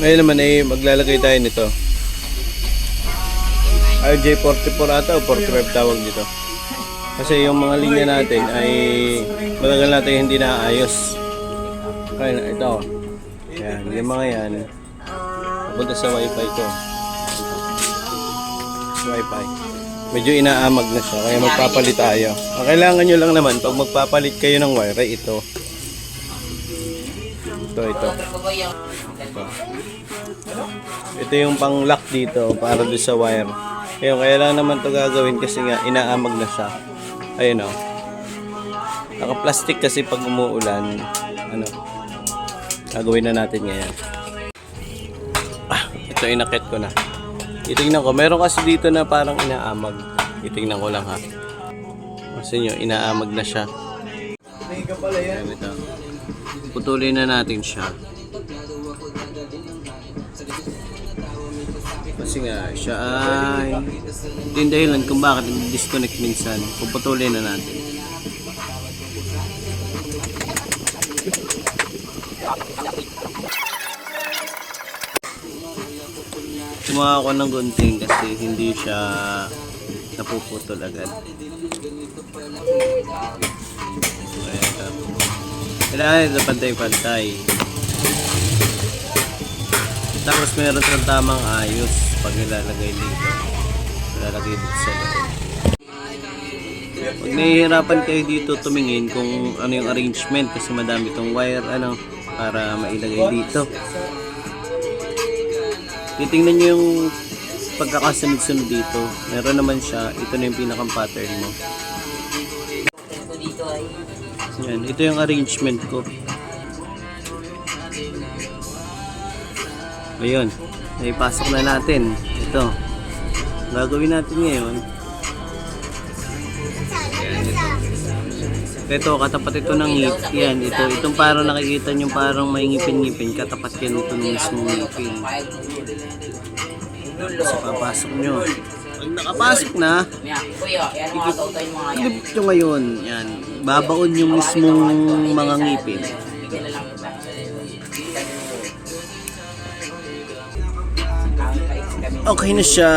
Ngayon naman ay maglalagay tayo nito. RJ44 ata o 45 tawag dito. Kasi yung mga linya natin ay matagal natin hindi naayos. Kaya ito. Yan, yung mga yan. Punta sa wifi ko. Wifi. Medyo inaamag na siya kaya magpapalit tayo. Ang kailangan nyo lang naman pag magpapalit kayo ng wire ay ito. Ito. Ito yung pang lock dito para doon sa wire. Kaya lang naman ito gagawin kasi nga inaamag na siya. Ayun o. Naka-plastic kasi pag umuulan. Ano? Gagawin na natin ngayon. Ito inakit ko na. Itingnan ko. Meron kasi dito na parang inaamag. Itingnan ko lang ha. Kasi nyo, inaamag na siya. Ayan ito. Putulin na natin siya. Kasi nga, siya ay ito yung dahilan kung bakit disconnect minsan. Puputulin na natin. Gumawa ako ng gunting kasi hindi siya napuputol agad. Kailangan ito pantay-pantay. Tapos meron ng tamang ayos pag nilalagay dito. Nilalagay dito sa loob. Pag nahihirapan kayo dito tumingin kung ano yung arrangement kasi madami itong wire para mailagay dito. Titingnan nyo yung pagkakasunod-sunod dito. Meron naman siya. Ito na yung pinakang pattern mo. Yan. Ito yung arrangement ko. Ayun. Naipasok na natin. Ito. Gagawin natin ngayon. Yan, ito. Ito, katapat ito ng ngip. Yan, ito. Itong parang nakikita nyo parang may ngipin-ngipin. Katapat yan ito ng mismong ngipin. So, papasok nyo. Pag nakapasok na, ilipit nyo ngayon. Yan. Babaon yung mismong mga ngipin. Okay na siya.